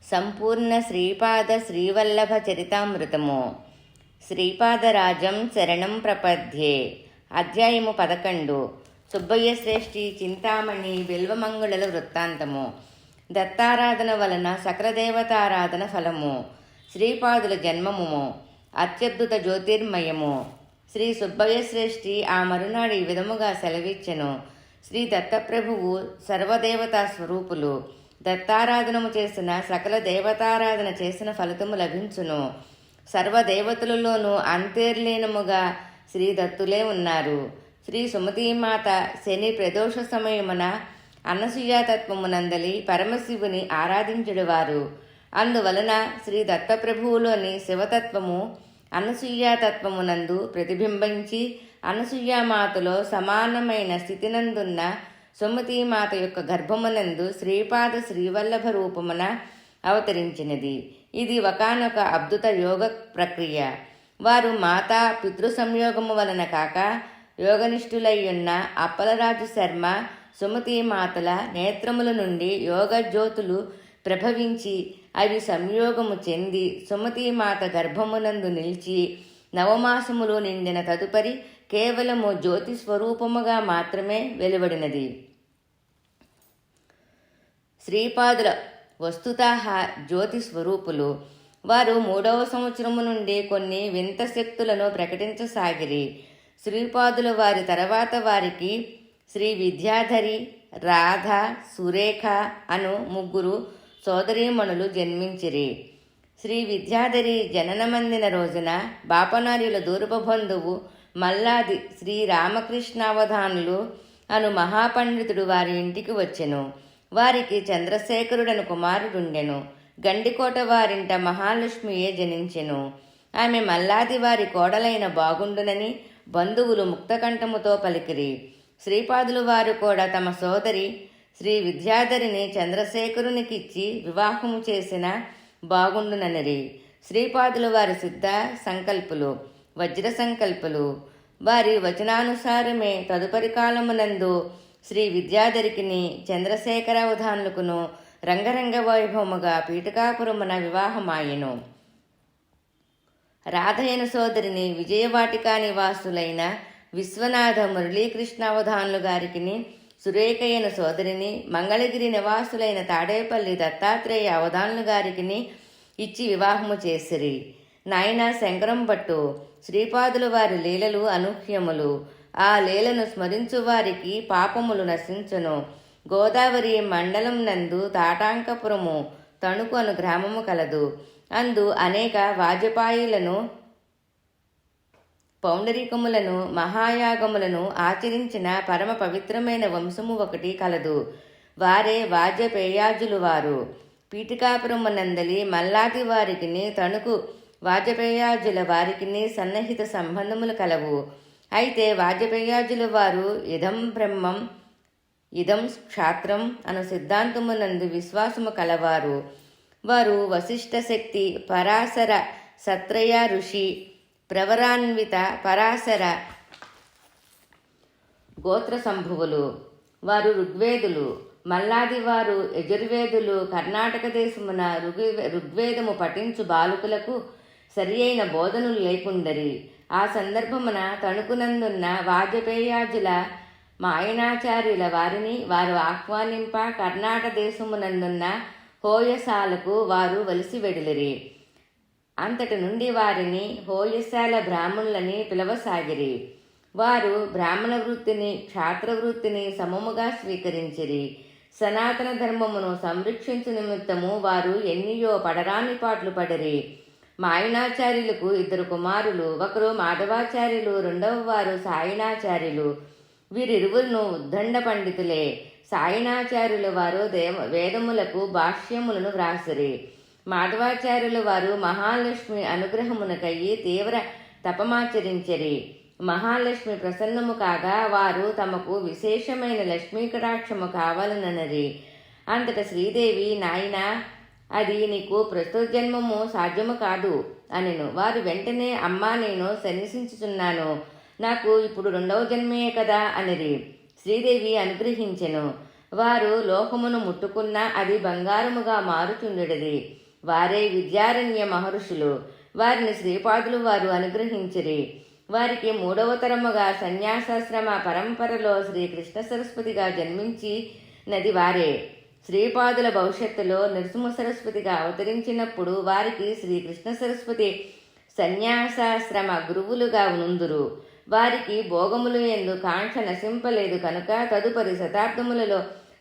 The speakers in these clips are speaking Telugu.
సంపూర్ణ శ్రీపాద శ్రీవల్లభ చరితామృతము. శ్రీపాదరాజం శరణం ప్రపద్యే. అధ్యాయము 11. సుబ్బయ్య శ్రేష్ఠి చింతామణి బిల్వమంగుళల వృత్తాంతము. దత్తారాధన వలన సకల దేవతారాధన ఫలము. శ్రీపాదుల జన్మము అత్యద్భుత జ్యోతిర్మయము. శ్రీ సుబ్బయ్య శ్రేష్ఠి ఆ మరునాడు ఈ విధముగా సెలవిచ్చెను. శ్రీ దత్తప్రభువు సర్వదేవతా స్వరూపులు. దత్తారాధనము చేసిన సకల దేవతారాధన చేసిన ఫలితము లభించును. సర్వదేవతలలోనూ అంతర్లీనముగా శ్రీ దత్తులే ఉన్నారు. శ్రీ సుమతీమాత శని ప్రదోష సమయమున అనసూయాతత్వమునందలి పరమశివుని ఆరాధించుడువారు. అందువలన శ్రీ దత్తప్రభువులోని శివతత్వము అనసూయాతత్వమునందు ప్రతిబింబించి అనసూయామాతలో సమానమైన స్థితినందున్న సుమతీమాత యొక్క గర్భమునందు శ్రీపాద శ్రీవల్లభ రూపమున అవతరించినది. ఇది ఒకానొక అద్భుత యోగ ప్రక్రియ. వారు మాతా పితృ సంయోగము వలన కాక యోగనిష్ఠులయ్యున్న అప్పలరాజు శర్మ సుమతీమాతల నేత్రముల నుండి యోగజ్యోతులు ప్రభవించి అవి సంయోగము చెంది సుమతీమాత గర్భమునందు నిలిచి నవమాసములు నిండిన తదుపరి కేవలము జ్యోతి స్వరూపముగా మాత్రమే వెలువడినది. శ్రీపాదుల వస్తుతః జ్యోతి స్వరూపులు. వారు 3వ సంవత్సరము నుండి కొన్ని వింత శక్తులను ప్రకటించసాగిరి. శ్రీపాదుల వారి తర్వాత వారికి శ్రీ విద్యాధరి, రాధ, సురేఖ అను 3 సోదరీమణులు జన్మించిరి. శ్రీ విద్యాధరి జననమందిన రోజున బాపనార్యుల దూరపు బంధువు మల్లాది శ్రీరామకృష్ణావధానులు అను మహాపండితుడు వారి ఇంటికి వచ్చెను. వారికి చంద్రశేఖరుడను కుమారుడుండెను. గండికోట వారింట మహాలక్ష్మియే జనించెను. ఆమె మల్లాది వారి కోడలైన బాగుండునని బంధువులు ముక్తకంఠముతో పలికిరి. శ్రీపాదులు వారు కూడా తమ సోదరి శ్రీ విద్యాధరిని చంద్రశేఖరునికిచ్చి వివాహము చేసిన బాగుండుననిరి. శ్రీపాదులు వారి సిద్ధ సంకల్పులు, వజ్ర సంకల్పులు. వారి వచనానుసారమే తదుపరి కాలమునందు శ్రీ విద్యాధరికిని చంద్రశేఖరావధానులకును రంగరంగ వైభవముగా పీఠకాపురమున వివాహమాయెను. రాధయన సోదరిని విజయవాటికా నివాసులైన విశ్వనాథ మురళీకృష్ణావధానులు గారికిని, సురేఖయ్యన సోదరిని మంగళగిరి నివాసులైన తాడేపల్లి దత్తాత్రేయ అవధానులు గారికిని ఇచ్చి వివాహము చేసిరి. నాయన శంకరం భట్టు, శ్రీపాదుల వారి లీలలు అనూహ్యములు. ఆ లీలను స్మరించు వారికి పాపములు నశించును. గోదావరి మండలం నందు తాటాంకపురము తణుకు అను గ్రామము కలదు. అందు అనేక వాజపాయులను, పౌండరీకములను, మహాయాగములను ఆచరించిన పరమ పవిత్రమైన వంశము ఒకటి కలదు. వారే వాజపేయాజులు వారు. పీఠికాపురమునందలి మల్లాది వారికిని తణుకు వాజపేయాజుల వారికిని సన్నిహిత సంబంధములు కలవు. అయితే వాజపేయాజుల వారు ఇదం బ్రహ్మం ఇదం క్షాత్రం అను సిద్ధాంతమునందు విశ్వాసము కలవారు. వారు వశిష్ఠ శక్తి, పరాశర సత్రయ ఋషి, ప్రవరాన్విత పరాశర గోత్ర సంభువులు. వారు ఋగ్వేదులు. మల్లాది వారు యజుర్వేదులు. కర్ణాటక దేశమున ఋగ్వేదము పఠించు బాలుకులకు సరి అయిన బోధనలు లేకుండరి. ఆ సందర్భమున తణుకునందున్న వాజపేయాజుల మాయనాచార్యుల వారిని వారు ఆహ్వానింప కర్ణాటక దేశమునందున్న హోయసాలకు వారు వలసి వెడిలిరి. అంతటి నుండి వారిని హోయశాల బ్రాహ్మణులని పిలవసాగిరి. వారు బ్రాహ్మణ వృత్తిని, క్షాత్ర వృత్తిని సమముగా స్వీకరించిరి. సనాతన ధర్మమును సంరక్షించు నిమిత్తము వారు ఎన్నియో పడరాని పాటలు పడిరి. మాయనాచార్యులకు 2 కుమారులు. ఒకరు మాధవాచార్యులు, రెండవ వారు సాయినాచార్యులు. వీరిరువురును ఉద్దండ పండితులే. సాయినాచార్యుల వారు వేదములకు భాష్యములను వ్రాసిరి. మాధవాచార్యుల వారు మహాలక్ష్మి అనుగ్రహమునకయ్యి తీవ్ర తపమాచరించిరి. మహాలక్ష్మి ప్రసన్నము కాగా వారు తమకు విశేషమైన లక్ష్మీ కటాక్షము కావాలనరి. అంతట శ్రీదేవి, నాయన అది నీకు ప్రస్తుత జన్మము సాధ్యము కాదు అనెను. వారు వెంటనే, అమ్మా నేను సన్యసించుచున్నాను, నాకు ఇప్పుడు 2వ జన్మే కదా అనిరి. శ్రీదేవి అనుగ్రహించెను. వారు లోకమును ముట్టుకున్నా అది బంగారముగా మారుచుండెడిది. వారే విద్యారణ్య మహర్షులు. వారిని శ్రీపాదులు వారు అనుగ్రహించిరి. వారికి మూడవ తరముగా సన్యాసాశ్రమ పరంపరలో శ్రీకృష్ణ సరస్వతిగా జన్మించి నది వారే. శ్రీపాదుల భవిష్యత్తులో నృసింహ సరస్వతిగా అవతరించినప్పుడు వారికి శ్రీకృష్ణ సరస్వతి సన్యాసాశ్రమ గురువులుగా నుందురు. వారికి భోగములు ఎందు కాంక్ష నశింపలేదు కనుక తదుపరి శతాబ్దములలో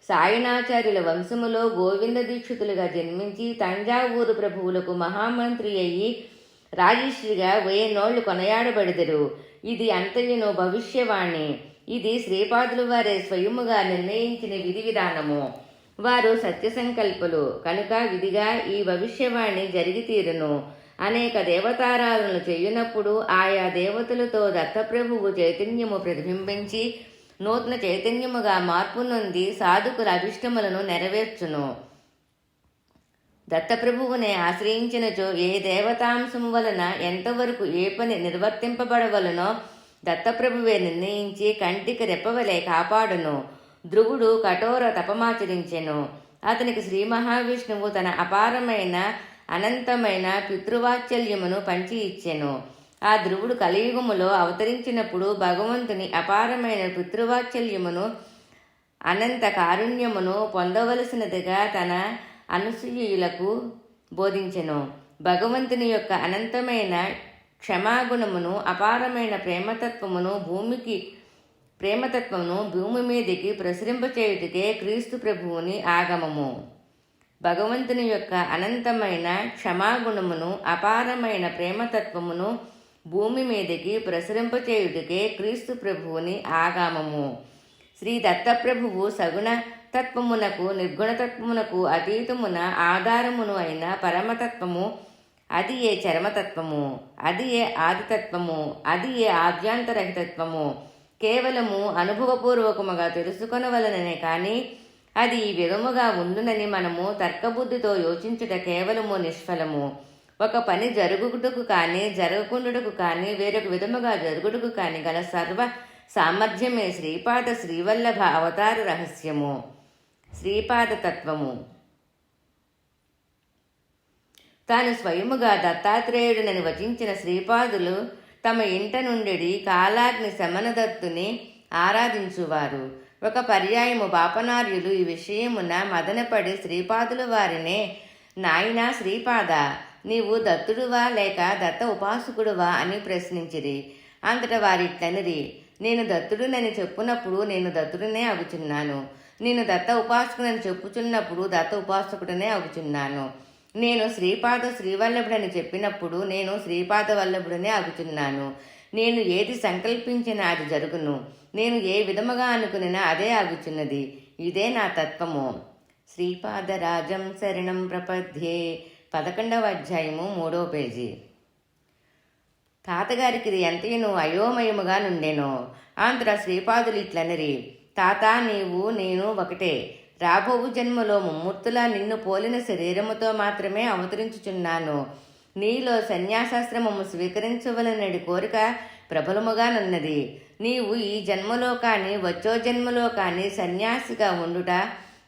సాయణాచార్యుల వంశములో గోవింద దీక్షితులుగా జన్మించి తంజావూరు ప్రభువులకు మహామంత్రి అయ్యి రాజశ్రీగా 1000 నోళ్లు కొనయాడబడిదరు. ఇది అంతయును భవిష్యవాణి. ఇది శ్రీపాదులు వారే స్వయముగా నిర్ణయించిన విధి విధానము. వారు సత్యసంకల్పులు కనుక విధిగా ఈ భవిష్యవాణి జరిగి తీరును. అనేక దేవతారాధనలు చేయునప్పుడు ఆయా దేవతలతో దత్తప్రభువు చైతన్యము ప్రతిబింబించి నూతన చైతన్యముగా మార్పు నొంది సాధుకుల అభిష్టములను నెరవేర్చును. దత్తప్రభువునే ఆశ్రయించినచో ఏ దేవతాంశము వలన ఎంతవరకు ఏ పని నిర్వర్తింపబడవలనో దత్తప్రభువే నిర్ణయించి కంటికి రెప్పవలే కాపాడును. ధ్రువుడు కఠోర తపమాచరించెను. అతనికి శ్రీ మహావిష్ణువు తన అపారమైన అనంతమైన పితృవాత్సల్యమును పంచి ఇచ్చెను. ఆ ధ్రువుడు కలియుగములో అవతరించినప్పుడు భగవంతుని అపారమైన పితృవాత్సల్యమును అనంత కారుణ్యమును పొందవలసినదిగా తన అనసూయులకు బోధించెను. భగవంతుని యొక్క అనంతమైన క్షమాగుణమును అపారమైన ప్రేమతత్వమును భూమి మీదికి ప్రసరింపచేయుటకే క్రీస్తు ప్రభువుని ఆగమము. భగవంతుని యొక్క అనంతమైన క్షమాగుణమును అపారమైన ప్రేమతత్వమును భూమి మీదికి ప్రసరింపచేయుటకే క్రీస్తు ప్రభువుని ఆగమము. శ్రీ దత్తప్రభువు సగుణ తత్వమునకు నిర్గుణతత్వమునకు అతీతమున ఆధారమును అయిన పరమతత్వము, అది ఏ చరమతత్వము, అది ఏ ఆదితత్వము, అది ఏ ఆద్యాంతరహితత్వము కేవలము అనుభవపూర్వకముగా తెలుసుకొనవలననే కానీ అది ఈ విధముగా ఉండునని మనము తర్కబుద్ధితో యోచించుట కేవలము నిష్ఫలము. ఒక పని జరుగుటకు కానీ జరగకుండుటకు కానీ వేరొక విధముగా జరుగుటకు కానీ గల సర్వ సామర్థ్యమే శ్రీపాద శ్రీవల్లభ అవతార రహస్యము. శ్రీపాద తత్వము తాను స్వయముగా దత్తాత్రేయుడునని వచించిన శ్రీపాదులు తమ ఇంట నుండి కాలాగ్ని శమనదత్తుని ఆరాధించువారు. ఒక పర్యాయము బాపనార్యులు ఈ విషయమున మదనపడి శ్రీపాదుల వారినే, నాయనా శ్రీపాద, నీవు దత్తుడువా లేక దత్త ఉపాసకుడువా అని ప్రశ్నించిరి. అంతటా వారిట్లనిరి, నేను దత్తుడునని చెప్పునప్పుడు నేను దత్తుడినే అగుచున్నాను. నేను దత్త ఉపాసకునని చెప్పుచున్నప్పుడు దత్త ఉపాసకుడనే అగుచున్నాను. నేను శ్రీపాద శ్రీవల్లభుడని చెప్పినప్పుడు నేను శ్రీపాద వల్లభుడనే అగుచున్నాను. నేను ఏది సంకల్పించినా అది జరుగును. నేను ఏ విధముగా అనుకునినా అదే ఆగుచున్నది. ఇదే నా తత్వము. శ్రీపాదరాజం శరణం ప్రపద్యే. 11వ అధ్యాయము 3వ పేజీ. తాతగారికి ఇది ఎంతయును అయోమయముగా నుండెను. అంతటా శ్రీపాదులు ఇట్లనరి, తాత, నీవు నేను ఒకటే. రాబోవు జన్మలో ముమ్మూర్తులా నిన్ను పోలిన శరీరముతో మాత్రమే అవతరించుచున్నాను. నీలో సన్యాసాశ్రమము స్వీకరించవలనడి కోరిక ప్రబలముగానున్నది. నీవు ఈ జన్మలో కానీ వచ్చో జన్మలో కానీ సన్యాసిగా ఉండుట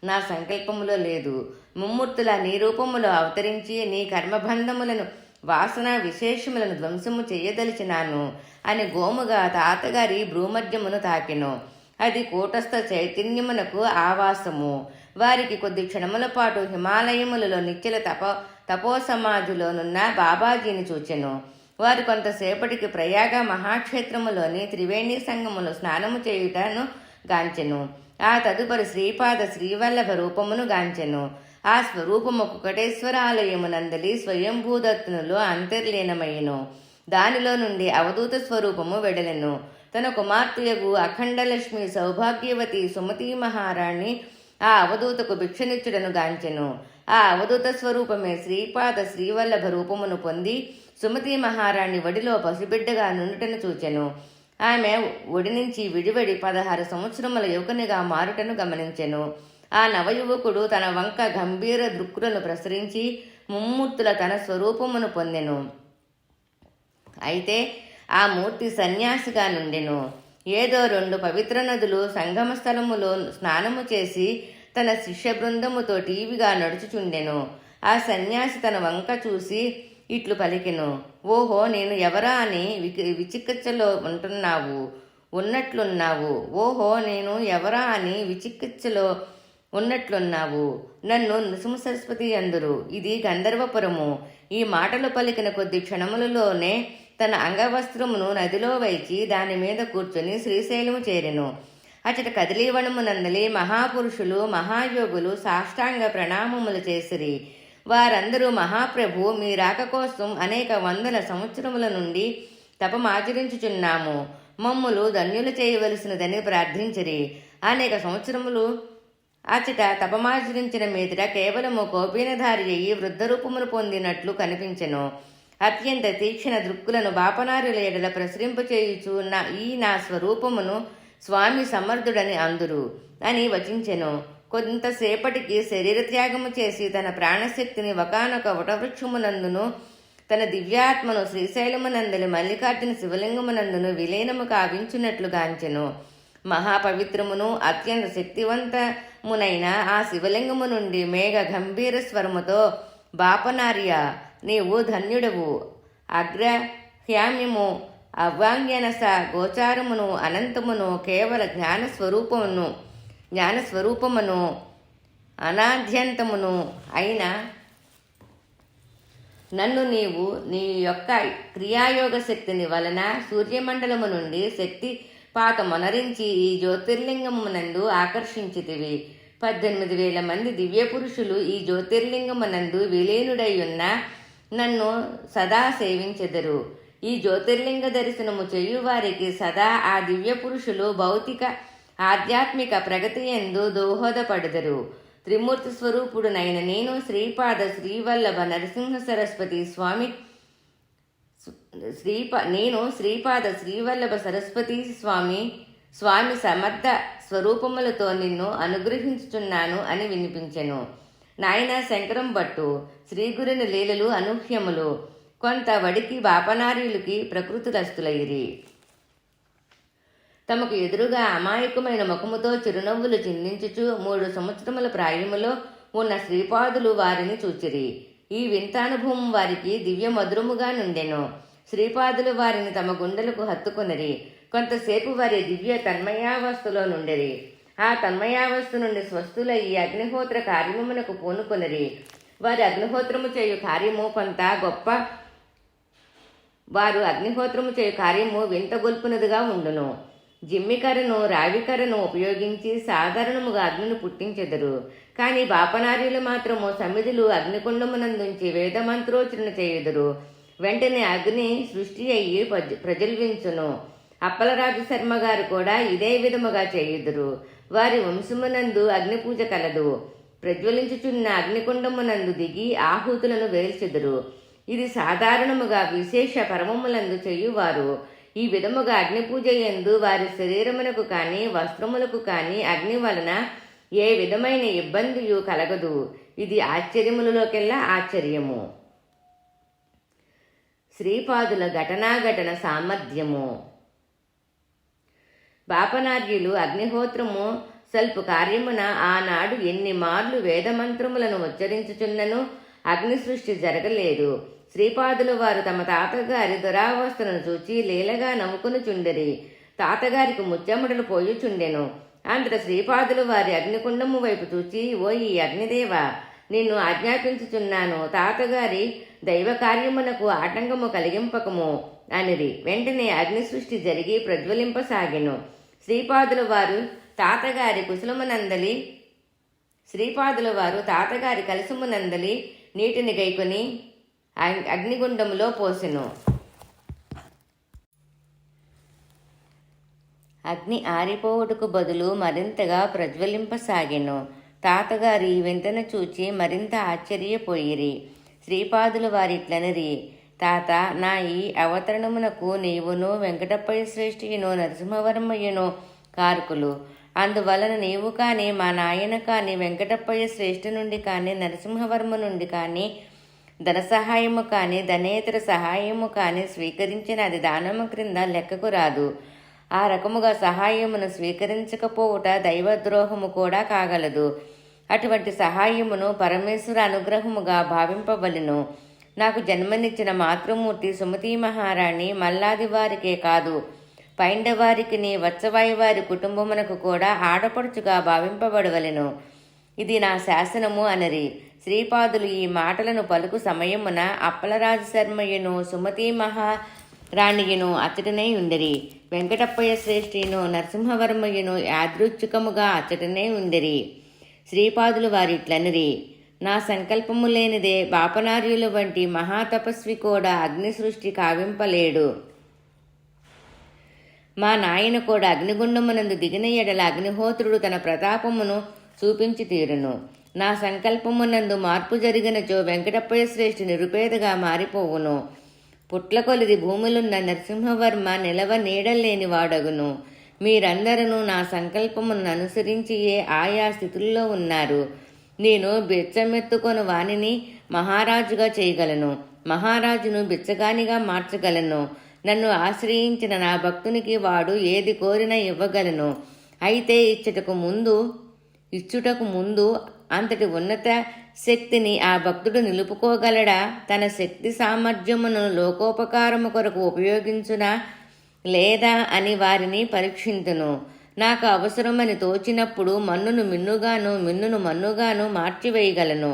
నా సంకల్పములో లేదు. ముమ్మూర్తుల నీ రూపములో అవతరించి నీ కర్మబంధములను వాసన విశేషములను ధ్వంసము చేయదలిచినాను అని గోముగా తాతగారి భ్రూమధ్యమును తాకెను. అది కూటస్థ చైతన్యమునకు ఆవాసము. వారికి కొద్ది క్షణముల పాటు హిమాలయములలో నిశ్చల తపోసమాధిలోనున్న బాబాజీని చూచెను. వారు కొంతసేపటికి ప్రయాగ మహాక్షేత్రములోని త్రివేణి సంగములో స్నానము చేయుటను గాంచెను. ఆ తదుపరి శ్రీపాద శ్రీవల్లభ రూపమును గాంచెను. ఆ స్వరూపము కుకటేశ్వరాలయమునందలి స్వయంభూదత్తునులో అంతర్లీనమయ్యను. దానిలో నుండి అవధూత స్వరూపము వెడలెను. తన కుమార్తెయగు అఖండలక్ష్మి సౌభాగ్యవతి సుమతీ మహారాణి ఆ అవధూతకు భిక్షనిచ్చుడను గాంచెను. ఆ అవధూత స్వరూపమే శ్రీపాద శ్రీవల్లభ రూపమును పొంది సుమతీ మహారాణి ఒడిలో పసిబిడ్డగా నుండుటను చూచెను. ఆమె ఒడి నుంచి విడివడి 16 సంవత్సరముల యువకునిగా మారుటను గమనించెను. ఆ నవయువకుడు తన వంక గంభీర దృక్కులను ప్రసరించి ముమ్మూర్తుల తన స్వరూపమును పొందెను. అయితే ఆ మూర్తి సన్యాసిగా నుండెను. ఏదో 2 పవిత్ర నదులు సంగమ స్థలములో స్నానము చేసి తన శిష్య బృందముతో టీవీగా నడుచుచుండెను. ఆ సన్యాసి తన వంక చూసి ఇట్లు పలికెను, ఓహో, నేను ఎవరా అని విచికిత్సలో ఉన్నట్లున్నావు. ఓహో, నేను ఎవరా అని విచికిత్సలో ఉన్నట్లున్నావు. నన్ను నృసింహ సరస్వతి అందురు. ఇది గంధర్వపురము. ఈ మాటలు పలికిన కొద్ది క్షణములలోనే తన అంగవస్త్రమును నదిలో వైచి దాని మీద కూర్చొని శ్రీశైలము చేరెను. అచట కదిలీవనమునందలి మహాపురుషులు మహాయోగులు సాష్టాంగ ప్రణామములు చేసిరి. వారందరూ, మహాప్రభు, మీ రాక కోసం అనేక వందల సంవత్సరముల నుండి తపమాచరించుచున్నాము. మమ్ములు ధన్యులు చేయవలసినదని ప్రార్థించిరి. అనేక సంవత్సరములు అచట తపమాచరించిన మీదట కేవలము కోపీనధారి అయి వృద్ధరూపమును పొందినట్లు కనిపించెను. అత్యంత తీక్షణ దృక్కులను బాపనారుల ఎడల ప్రసరింపచేయుచు నా స్వరూపమును స్వామి సమర్థుడని అందురు అని వచించెను. కొంతసేపటికి శరీర త్యాగము చేసి తన ప్రాణశక్తిని ఒకానొక వటవృక్షమునందును తన దివ్యాత్మను శ్రీశైలమునందలి మల్లికార్జున శివలింగమునందును విలీనము కావించున్నట్లు గాంచెను. మహాపవిత్రమును అత్యంత శక్తివంతమునైన ఆ శివలింగము నుండి మేఘ గంభీర స్వరముతో, బాపనార్య, నీవు ధన్యుడవు. అగ్రహ్యామ్యము అవ్వాంగ్యనస గోచారమును అనంతమును కేవల జ్ఞానస్వరూపమును అనాద్యంతమును అయిన నన్ను నీవు నీ యొక్క క్రియాయోగ శక్తిని వలన సూర్యమండలము నుండి శక్తిపాతమొనరించి ఈ జ్యోతిర్లింగమునందు ఆకర్షించితివి. 18,000 మంది దివ్య పురుషులు ఈ జ్యోతిర్లింగమునందు విలీనుడయ్యున్న నన్ను సదా సేవించెదరు. ఈ జ్యోతిర్లింగ దర్శనము చేయువారికి సదా ఆ దివ్య పురుషులు భౌతిక ఆధ్యాత్మిక ప్రగతి యందు దోహదపడెదరు. త్రిమూర్తి స్వరూపుడునైన నేను శ్రీపాద శ్రీవల్లభ నరసింహ సరస్వతి స్వామి సమర్థ స్వరూపములతో నిన్ను అనుగ్రహించుచున్నాను అని వినిపించెను. నాయన శంకరం భట్టు, శ్రీగురుని లీలలు అనూహ్యములు. కొంత వడికి బాపనార్యులకి ప్రకృతిరస్తులైరి. తమకు ఎదురుగా అమాయకమైన ముఖముతో చిరునవ్వులు చిందించుచు 3 సంవత్సరముల ప్రాయములో ఉన్న శ్రీపాదులు వారిని చూచిరి. ఈ వింతానుభవం వారికి దివ్య మధురముగా నుండెను. శ్రీపాదులు వారిని తమ గుండెలకు హత్తుకొనిరి. కొంతసేపు వారి దివ్య తన్మయావస్థలో నుండిరి. ఆ తన్మయావస్థ నుండి స్వస్థులయ్యి అగ్నిహోత్ర కార్యమునకు పూనుకొనిరి. వారి అగ్నిహోత్రము చేయు కార్యము కొంత గొప్ప వారు అగ్నిహోత్రము చేయు కార్యము వింతగొల్పునదిగా ఉండును. జిమ్మికరను రావికరను ఉపయోగించి సాధారణముగా అగ్నిని పుట్టించెదరు. కానీ బాపనార్యులు మాత్రము సమిధులు అగ్నికుండమునందుంచి వేదమంత్రోచరణ చేయుదురు. వెంటనే అగ్ని సృష్టి అయ్యి ప్రజ్వలించును. అప్పలరాజు శర్మ గారు కూడా ఇదే విధముగా చేయుదురు. వారి వంశమునందు అగ్ని పూజ కలదు. ప్రజ్వలించుచున్న అగ్నికుండమునందు దిగి ఆహుతులను వేల్చెదురు. ఇది సాధారణముగా విశేష పరమములందు చేయువారు. ఈ విధముగా అగ్ని పూజ యందు వారి శరీరమునకు కాని వస్త్రములకు కాని అగ్ని వలన ఏ విధమైన ఇబ్బందియు కలగదు. ఇది ఆశ్చర్యములలోకెల్లా ఆశ్చర్యము. శ్రీపాదుల ఘటనాఘటన సామర్థ్యము. బాపనార్యులు అగ్నిహోత్రము స్వల్ప కార్యమున ఆనాడు ఎన్ని మార్లు వేదమంత్రములను ఉచ్చరించుచున్నను అగ్ని సృష్టి జరగలేదు. శ్రీపాదులు వారు తమ తాతగారి దురావస్థను చూచి లీలగా నవ్వుకునుచుండిరి. తాతగారికి ముచ్చెమటలు పోయుచుండెను. అంతట శ్రీపాదులు వారి అగ్నికుండము వైపు చూచి, ఓయి అగ్నిదేవ, నిన్ను ఆజ్ఞాపించుచున్నాను, తాతగారి దైవ కార్యమునకు ఆటంకము కలిగింపకము అనిరి. వెంటనే అగ్ని సృష్టి జరిగి ప్రజ్వలింపసాగెను. శ్రీపాదుల వారు తాతగారి కలశమునందలి నీటిని గైకొని అగ్నిగుండములో పోసెను. అగ్ని ఆరిపోవుటకు బదులు మరింతగా ప్రజ్వలింపసాగెను. తాతగారి వింతను చూచి మరింత ఆశ్చర్యపోయిరి. శ్రీపాదుల వారిట్లనిరి, తాత, నా ఈ అవతరణమునకు నీవును వెంకటప్పయ్య శ్రేష్ఠియును నరసింహవర్మయ్యను కారకులు. అందువలన నీవు కానీ మా నాయన కానీ వెంకటప్పయ్య శ్రేష్ఠి నుండి కానీ నరసింహవర్మ నుండి కానీ ధన సహాయము కానీ ధనేతర సహాయము కానీ స్వీకరించిన అది దానము క్రింద లెక్కకు రాదు. ఆ రకముగా సహాయమును స్వీకరించకపోవుట దైవద్రోహము కూడా కాగలదు. అటువంటి సహాయమును పరమేశ్వర అనుగ్రహముగా భావింపవలెను. నాకు జన్మనిచ్చిన మాతృమూర్తి సుమతీ మహారాణి మల్లాది వారికే కాదు, పైండవారికిని వత్సవాయి వారి కుటుంబమునకు కూడా ఆడపడుచుగా భావింపబడవలెను. ఇది నా శాసనము అనరి. శ్రీపాదులు ఈ మాటలను పలుకు సమయమున అప్పలరాజు శర్మయ్యను సుమతీ మహారాణియును అచ్చటనే ఉండిరి. వెంకటప్పయ్య శ్రేష్ఠిను నరసింహవర్మయ్యను యాదృచ్ఛికముగా అచ్చటనే ఉండిరి. శ్రీపాదులు వారిట్లనిరి, నా సంకల్పము లేనిదే బాపనార్యుల వంటి మహాతపస్వి కూడా అగ్ని సృష్టి కావింపలేడు. మా నాయన కూడా అగ్నిగుండమునందు దిగిన ఎడల అగ్నిహోత్రుడు తన ప్రతాపమును చూపించి తీరును. నా సంకల్పమునందు మార్పు జరిగినచో వెంకటప్పయ్య శ్రేష్ఠి నిరుపేదగా మారిపోవును. పుట్ల కొలిది భూములున్న నరసింహవర్మ నిలవ నీడలేని వాడగును. మీరందరూ నా సంకల్పమును అనుసరించియే ఆయా స్థితుల్లో ఉన్నారు. నేను బిచ్చమెత్తుకొను వానిని మహారాజుగా చేయగలను, మహారాజును బిచ్చగానిగా మార్చగలను. నన్ను ఆశ్రయించిన నా భక్తునికి వాడు ఏది కోరినా ఇవ్వగలను. అయితే ఇచ్చుటకు ముందు అంతటి ఉన్నత శక్తిని ఆ భక్తుడు నిలుపుకోగలడా? తన శక్తి సామర్థ్యమును లోకోపకారము కొరకు ఉపయోగించునా లేదా అని వారిని పరీక్షింతును. నాకు అవసరమని తోచినప్పుడు మన్నును మిన్నుగాను మిన్నును మన్నుగాను మార్చివేయగలను.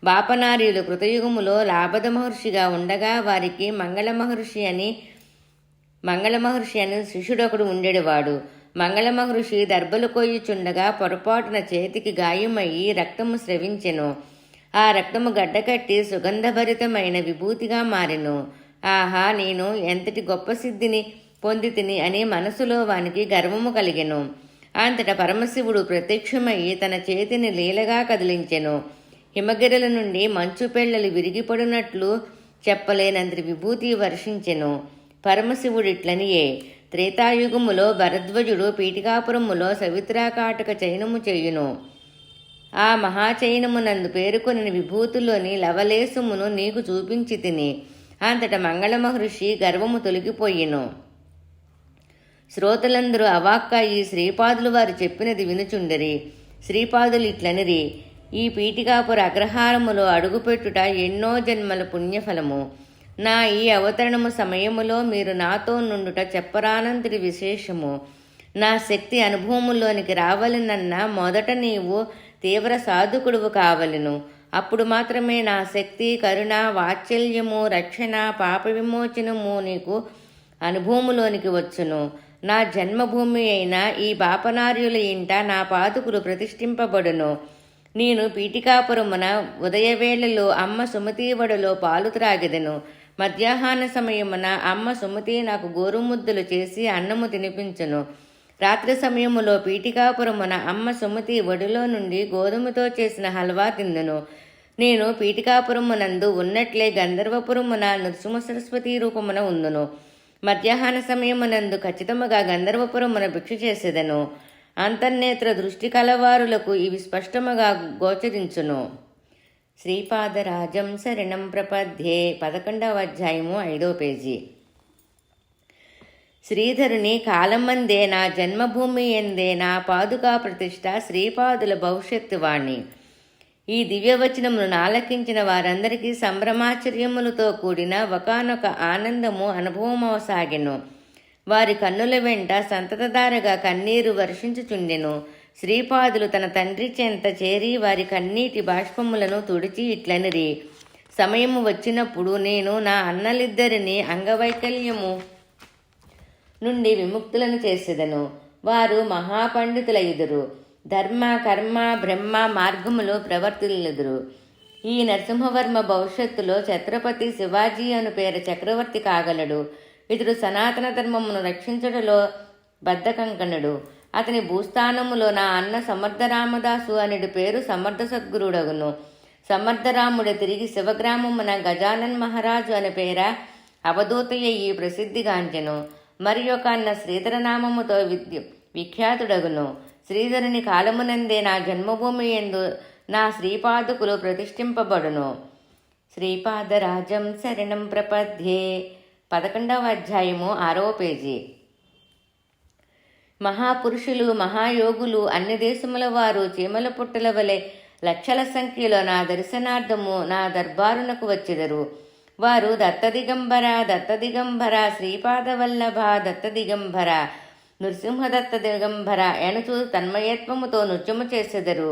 బాపనార్యులు కృతయుగములో లాభద మహర్షిగా ఉండగా వారికి మంగళ మహర్షి అని శిష్యుడొకడు ఉండేవాడు. మంగళ మహర్షి దర్భలు కొయ్యుచుండగా పొరపాటున చేతికి గాయమయ్యి రక్తము స్రవించెను. ఆ రక్తము గడ్డకట్టి సుగంధభరితమైన విభూతిగా మారెను. ఆహా, నేను ఎంతటి గొప్ప సిద్ధిని పొందితిని అని మనసులో వానికి గర్వము కలిగెను. అంతటా పరమశివుడు ప్రత్యక్షమయ్యి తన చేతిని లీలగా కదిలించెను. హిమగిరుల నుండి మంచు పెళ్ళలు విరిగిపడినట్లు చెప్పలేనంతటి విభూతి వర్షించెను. పరమశివుడిట్లనియే త్రేతాయుగములో భరద్వజుడు పీఠికాపురములో సవిత్రాకాటక చైనము చేయును. ఆ మహాచైనమునందు పేరుకొనిన విభూతిలోని లవలేశమును నీకు చూపించి తిని. అంతట మంగళ మహర్షి గర్వము తొలగిపోయిను. శ్రోతలందరూ అవాక్కయి శ్రీపాదులు వారు చెప్పినది వినుచుండరి. శ్రీపాదులు ఇట్లనిరి, ఈ పీఠికాపుర అగ్రహారములో అడుగుపెట్టుట ఎన్నో జన్మల పుణ్యఫలము. నా ఈ అవతరణము సమయములో మీరు నాతో నుండుట చెప్పరానంతటి విశేషము. నా శక్తి అనుభవములోనికి రావలనన్న మొదట నీవు తీవ్ర సాధకుడువు కావలను. అప్పుడు మాత్రమే నా శక్తి, కరుణ, వాత్సల్యము, రక్షణ, పాప విమోచనము నీకు అనుభవములోనికి వచ్చును. నా జన్మభూమి అయిన ఈ బాపనార్యుల ఇంట నా పాదుకులు ప్రతిష్ఠింపబడును. నేను పీఠికాపురమున ఉదయవేళలో అమ్మ సుమతి వడలో పాలు త్రాగెదను. మధ్యాహ్న సమయమున అమ్మ సుమతి నాకు గోరుముద్దలు చేసి అన్నము తినిపించును. రాత్రి సమయములో పీఠికాపురమున అమ్మ సుమతి ఒడిలో నుండి గోధుమతో చేసిన హల్వా తిందును. నేను పీఠికాపురమునందు ఉన్నట్లే గంధర్వపురమున నృసింహ సరస్వతి రూపమున ఉందును. మధ్యాహ్న సమయమునందు ఖచ్చితముగా గంధర్వపురమున భిక్ష చేసేదను. అంతర్నేత్ర దృష్టి కలవారులకు ఇవి స్పష్టముగా గోచరించును. శ్రీపాదరాజం శరణం ప్రపద్యే 11వ అధ్యాయము 5వ పేజీ. శ్రీధరుని కాలమందే నా జన్మభూమి ఎందే నా పాదుకా ప్రతిష్ట శ్రీపాదుల భవిష్యత్తు వాణి. ఈ దివ్యవచనమును ఆలకించిన వారందరికీ సంభ్రమాచర్యములతో కూడిన ఒకానొక ఆనందము అనుభవమవసాగెను. వారి కన్నుల వెంట సంతతధారగా కన్నీరు వర్షించుచుండెను. శ్రీపాదులు తన తండ్రి చెంత చేరి వారి కన్నీటి బాష్పములను తుడిచి ఇట్లనిరి, సమయము వచ్చినప్పుడు నేను నా అన్నలిద్దరిని అంగవైకల్యము నుండి విముక్తులను చేసేదను. వారు మహాపండితులయుదురు. ధర్మ, కర్మ, బ్రహ్మ మార్గములో ప్రవర్తిల్లుదురు. ఈ నరసింహవర్మ భవిష్యత్తులో ఛత్రపతి శివాజీ అను పేరు చక్రవర్తి కాగలడు. ఇతడు సనాతన ధర్మమును రక్షించడంలో బద్ధకంకణుడు. అతని భూస్థానములో నా అన్న సమర్థరామదాసు అనేది పేరు సమర్థ సద్గురుడగును. సమర్థరాముడు తిరిగి శివగ్రామమున గజానన్ మహారాజు అనే పేర అవధూతయ్యి ప్రసిద్ధిగాంచెను. మరి ఒక అన్న శ్రీధరనామముతో విఖ్యాతుడగును. శ్రీధరుని కాలమునందే నా జన్మభూమి యందు నా శ్రీపాదుకులు ప్రతిష్ఠింపబడును. శ్రీపాదరాజం శరణం ప్రపద్యే 11వ అధ్యాయము 6వ పేజీ. మహాపురుషులు, మహాయోగులు, అన్ని దేశముల వారు చీమల పుట్టల వలె లక్షల సంఖ్యలో నా దర్శనార్థము నా దర్బారునకు వచ్చెదరు. వారు దత్తదిగంబర దత్తదిగంబర శ్రీపాదవల్లభ దత్తదిగంబర నృసింహదత్త దిగంబర ఎనుచు తన్మయత్వముతో నృత్యము చేసెదరు.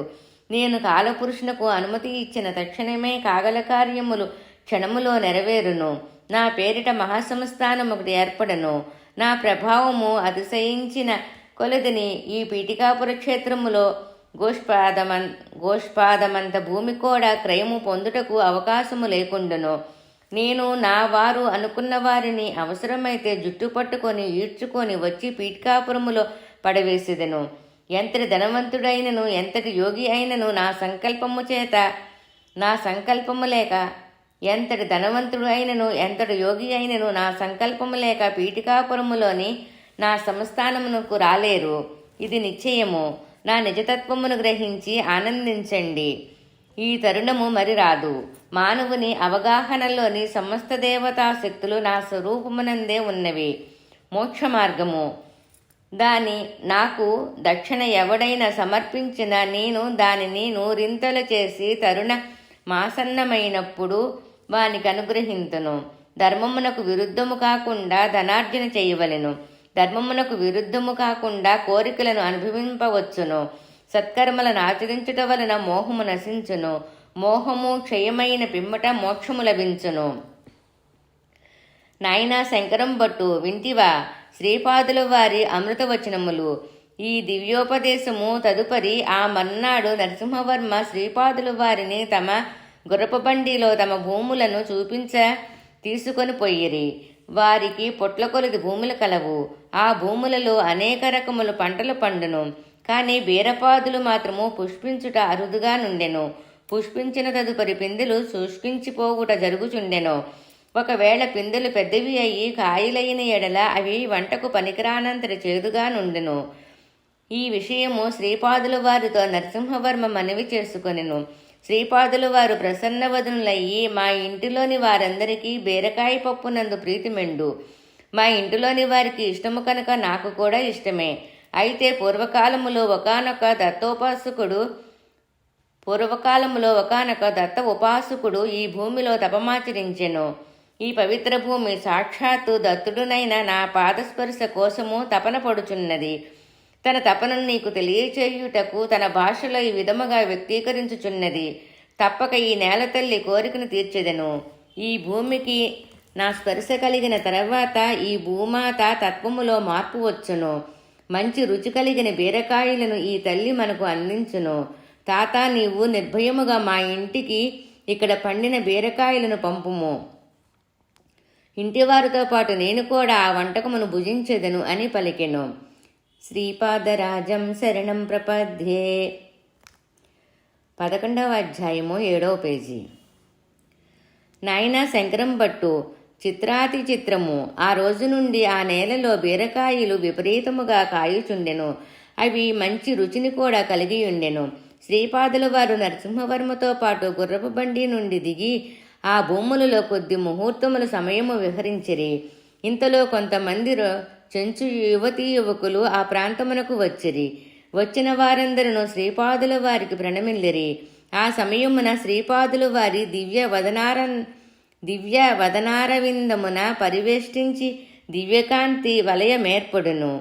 నేను కాలపురుషునకు అనుమతి ఇచ్చిన తక్షణమే కాగల కార్యములు క్షణములో నెరవేరును. నా పేరిట మహాసంస్థానం ఒకటి ఏర్పడను. నా ప్రభావము అతిశయించిన కొలదిని ఈ పీఠికాపుర క్షేత్రములో గోష్పాదమంత భూమి కూడా క్రయము పొందుటకు అవకాశము లేకుండును. నేను నా వారు అనుకున్న వారిని అవసరమైతే జుట్టు పట్టుకొని ఈడ్చుకొని వచ్చి పీఠికాపురములో పడవేసేదను. ఎంతటి ధనవంతుడైనను ఎంతటి యోగి అయినను నా సంకల్పము లేక ఎంతటి ధనవంతుడు అయినను ఎంతటి యోగి అయినను నా సంకల్పము లేక పీఠికాపురములోని నా సంస్థానమునకు రాలేరు. ఇది నిశ్చయము. నా నిజతత్వమును గ్రహించి ఆనందించండి. ఈ తరుణము మరి రాదు. మానవుని అవగాహనలోని సమస్త దేవతా శక్తులు నా స్వరూపమునందే ఉన్నవి. మోక్ష మార్గము నాకు దక్షిణ ఎవడైనా సమర్పించిన నేను దానిని నూరింతలు చేసి తరుణ మాసన్నమైనప్పుడు వానికి అనుగ్రహింతును. ధర్మమునకు విరుద్ధము కాకుండా ధనార్జన చేయవలెను. ధర్మమునకు విరుద్ధము కాకుండా కోరికలను అనుభవింపవచ్చును. సత్కర్మలను ఆచరించుట వలన మోహము నశించును. మోహము క్షయమైన పిమ్మట మోక్షము లభించును. నాయనా శంకరం భట్టు, వింటివా శ్రీపాదుల వారి అమృతవచనములు. ఈ దివ్యోపదేశము తదుపరి ఆ మర్నాడు నరసింహవర్మ శ్రీపాదుల వారిని తమ గుర్రపబండిలో తమ భూములను తీసుకొని పోయిరి. వారికి పొట్ల కొలది భూములు కలవు. ఆ భూములలో అనేక రకముల పంటలు పండును. కానీ బీరపాదులు మాత్రము పుష్పించుట అరుదుగా నుండెను. పుష్పించిన తదుపరి పిందెలు శుష్కించిపోవుట జరుగుచుండెను. ఒకవేళ పిందెలు పెద్దవి అయ్యి కాయలైన ఎడల అవి వంటకు పనికిరానంతటి చేదుగా నుండెను. ఈ విషయము శ్రీపాదుల వారితో నరసింహవర్మ మనవి చేసుకొనెను. శ్రీపాదుల వారు ప్రసన్నవదనులయ్యి, మా ఇంటిలోని వారందరికీ బీరకాయ పప్పునందు ప్రీతిమెండు. మా ఇంటిలోని వారికి ఇష్టము కనుక నాకు కూడా ఇష్టమే. అయితే పూర్వకాలములో ఒకానొక దత్త ఉపాసకుడు ఈ భూమిలో తపమాచరించెను. ఈ పవిత్ర భూమి సాక్షాత్తు దత్తుడునైన నా పాదస్పర్శ కోసము తపన పడుచున్నది. తన తపనను నీకు తెలియచేయుటకు తన భాషలో ఈ విధముగా వ్యక్తీకరించుచున్నది. తప్పక ఈ నేల తల్లి కోరికను తీర్చెదను. ఈ భూమికి నా స్పర్శ కలిగిన తర్వాత ఈ భూమాత తత్వములో మార్పు వచ్చును. మంచి రుచి కలిగిన బీరకాయలను ఈ తల్లి మనకు అందించును. తాత, నీవు నిర్భయముగా మా ఇంటికి ఇక్కడ పండిన బీరకాయలను పంపుము. ఇంటివారితో పాటు నేను కూడా ఆ వంటకమును భుజించెదను అని పలికెను. శ్రీపాదరాజం శరణం ప్రపద్యే. 11వ అధ్యాయము 7వ పేజీ. నాయనా శంకరం భట్టు, చిత్రాతి చిత్రము. ఆ రోజు నుండి ఆ నేలలో బీరకాయలు విపరీతముగా కాయుచుండెను. అవి మంచి రుచిని కూడా కలిగి ఉండెను. శ్రీపాదుల వారు నరసింహవర్మతో పాటు గుర్రపు బండి నుండి దిగి ఆ భూములలో కొద్ది ముహూర్తముల సమయము విహరించిరి. ఇంతలో కొంతమంది చెంచు యువతీ యువకులు ఆ ప్రాంతమునకు వచ్చిరి. వచ్చిన వారందరూ శ్రీపాదుల వారికి ప్రణమిల్లిరి. ఆ సమయమున శ్రీపాదుల వారి దివ్య వదనారవిందమున పరివేష్టించి దివ్యకాంతి వలయమేర్పడును.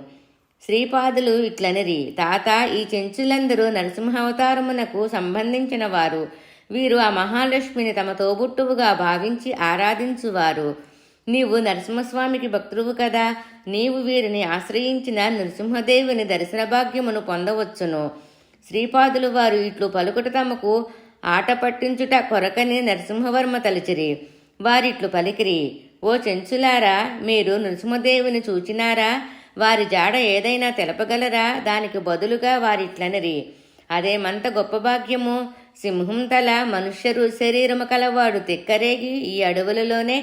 శ్రీపాదులు ఇట్లనిరి, తాత, ఈ చెంచులందరూ నరసింహావతారమునకు సంబంధించిన వారు. వీరు ఆ మహాలక్ష్మిని తమ తోబుట్టువుగా భావించి ఆరాధించువారు. నీవు నరసింహస్వామికి భక్తువు కదా. నీవు వీరిని ఆశ్రయించిన నృసింహదేవుని దర్శన భాగ్యమును పొందవచ్చును. శ్రీపాదులు వారు ఇట్లు పలుకుట తమకు ఆట పట్టించుట కొరకని నరసింహవర్మ తలిచిరి. వారిట్లు పలికిరి, ఓ చెంచులారా, మీరు నృసింహదేవుని చూచినారా? వారి జాడ ఏదైనా తెలపగలరా? దానికి బదులుగా వారిట్లనిరి, అదేమంత గొప్ప భాగ్యము. సింహం తల మనుష్య శరీరము కలవాడు తిక్కరేగి ఈ అడవులలోనే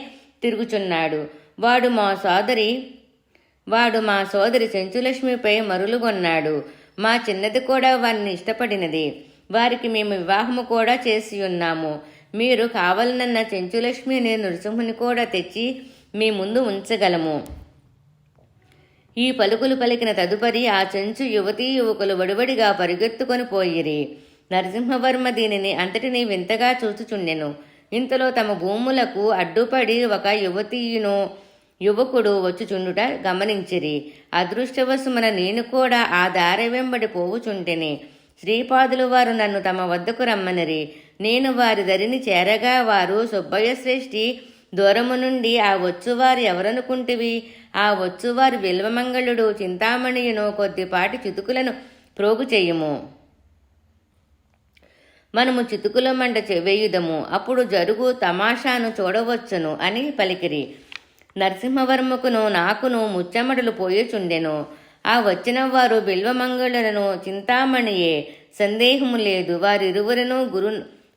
తిరుగుచున్నాడు. వాడు మా సోదరి చెంచులక్ష్మిపై మరులుగొన్నాడు. మా చిన్నది కూడా వారిని ఇష్టపడినది. వారికి మేము వివాహము కూడా చేసి ఉన్నాము. మీరు కావాలనన్న చెంచులక్ష్మిని నృసింహుని కూడా తెచ్చి మీ ముందు ఉంచగలము. ఈ పలుకులు పలికిన తదుపరి ఆ చెంచు యువతీ యువకులు వడివడిగా పరిగెత్తుకొని పోయిరి. నరసింహవర్మ దీనిని అంతటినీ వింతగా చూచుచుండెను. ఇంతలో తమ భూములకు అడ్డుపడి ఒక యువకుడు వచ్చుచుండుట గమనించిరి. అదృష్టవశమున నేను కూడా ఆ దారి వెంబడి పోవుచుంటెని. శ్రీపాదులు వారు నన్ను తమ వద్దకు రమ్మనిరి. నేను వారి దరిని చేరగా వారు, సుబ్బయ్య శ్రేష్ఠి, దూరము నుండి ఆ వచ్చువారు ఎవరనుకుంటివి? ఆ వచ్చువారు బిల్వమంగళుడు, చింతామణియును, కొద్దిపాటి చితుకులను ప్రోగు చేయుము. మనము చితుకుల మంట వేయుదము, అప్పుడు జరుగు తమాషాను చూడవచ్చును అని పలికిరి. నరసింహవర్మకును నాకును ముచ్చమటలు పోయుచుండెను. ఆ వచ్చిన వారు బిల్వమంగళులను, చింతామణియే, సందేహము లేదు. వారిరువురును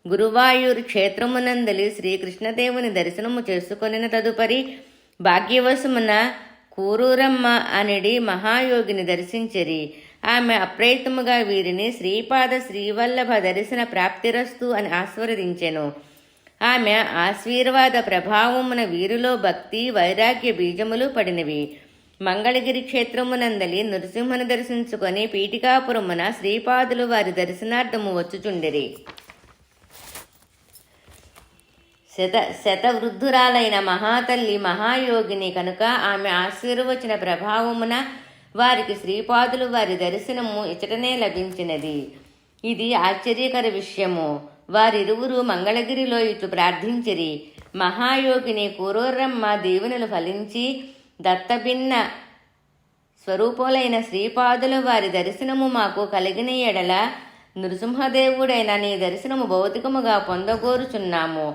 గురువాయూర్ క్షేత్రమునందలి శ్రీకృష్ణదేవుని దర్శనము చేసుకొనిన తదుపరి భాగ్యవశమున కూరూరమ్మ అనిడి మహాయోగిని దర్శించిరి. ఆమె అప్రయత్నముగా వీరిని శ్రీపాద శ్రీవల్లభ దర్శన ప్రాప్తిరస్తు అని ఆశీర్వదించెను. ఆమె ఆశీర్వాద ప్రభావమున వీరిలో భక్తి వైరాగ్య బీజములు పడినవి. మంగళగిరి క్షేత్రమునందలి నృసింహను దర్శించుకొని పీఠికాపురమున శ్రీపాదులు వారి దర్శనార్థము వచ్చుచుండిరి. శతవృద్ధురాలైన మహాతల్లి మహాయోగిని కనుక ఆమె ఆశీర్వచన ప్రభావమున వారికి శ్రీపాదులు వారి దర్శనము ఇచటనే లభించినది. ఇది ఆశ్చర్యకర విషయము. వారిరువురు మంగళగిరిలో ఇట్లు ప్రార్థించిరి. మహాయోగిని కూరూరమ్మ దీవెనలు ఫలించి దత్తభిన్న స్వరూపులైన శ్రీపాదుల వారి దర్శనము మాకు కలిగిన ఎడల నృసింహదేవుడైన నీ దర్శనము భౌతికముగా పొందగోరుచున్నాము.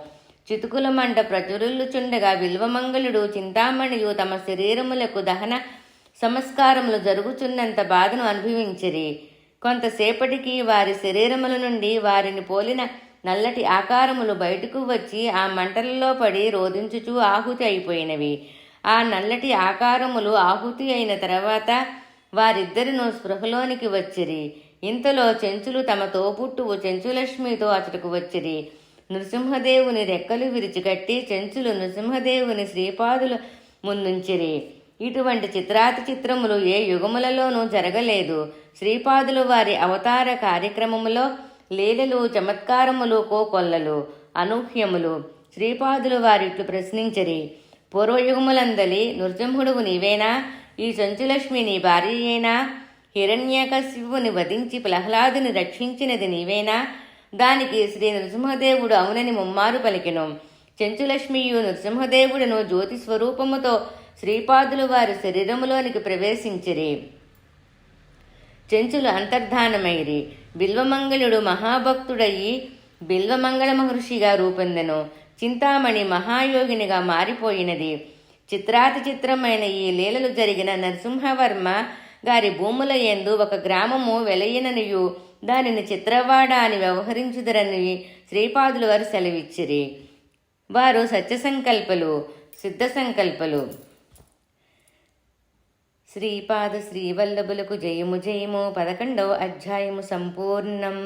చితుకుల మంట ప్రచురులుచుండగా బిల్వమంగళుడు, చింతామణియు తమ శరీరములకు దహన సంస్కారములు జరుగుచున్నంత బాధను అనుభవించిరి. కొంతసేపటికి వారి శరీరముల నుండి వారిని పోలిన నల్లటి ఆకారములు బయటకు వచ్చి ఆ మంటలలో పడి రోధించుచూ ఆహుతి అయిపోయినవి. ఆ నల్లటి ఆకారములు ఆహుతి అయిన తర్వాత వారిద్దరినూ స్పృహలోనికి వచ్చిరి. ఇంతలో చెంచులు తమ తోపుట్టువు చెంచులక్ష్మితో అతడుకు వచ్చిరి. నృసింహదేవుని రెక్కలు విరిచికట్టి చెంచులు నృసింహదేవుని శ్రీపాదుల ముందుంచిరి. ఇటువంటి చిత్రాతి చిత్రములు ఏ యుగములలోనూ జరగలేదు. శ్రీపాదులు వారి అవతార కార్యక్రమములో లీలలు, చమత్కారములు, కోకొల్లలు, అనూహ్యములు. శ్రీపాదులు వారిట్లు ప్రశ్నించిరి. పూర్వయుగములందలి నృసింహుడువు నీవేనా? ఈ చెంచులక్ష్మి నీ భార్యయేనా? హిరణ్యకశిపుని వధించి ప్రహ్లాదుని రక్షించినది నీవేనా? దానికి శ్రీ నృసింహదేవుడు అవునని ముమ్మారు పలికెను. చెంచులక్ష్మియు నృసింహదేవుడును జ్యోతి స్వరూపముతో శ్రీపాదులు వారి శరీరములోనికి ప్రవేశించిరి. చెంచులు అంతర్ధానమైరి. బిల్వమంగళుడు మహాభక్తుడయి బిల్వమంగళ మహర్షిగా రూపొందెను. చింతామణి మహాయోగినిగా మారిపోయినది. చిత్రాతి చిత్రమైన ఈ లీలలు జరిగిన నరసింహవర్మ గారి భూముల యందు ఒక గ్రామము వెలయిననియు దానిని చిత్రవాడ అని వ్యవహరించుదరని శ్రీపాదులు వారు సెలవిచ్చిరి. వారు సత్యసంకల్పలు, సిద్ధ సంకల్పలు. శ్రీపాద శ్రీవల్లభులకు జయము జయము. 11వ అధ్యాయము సంపూర్ణం.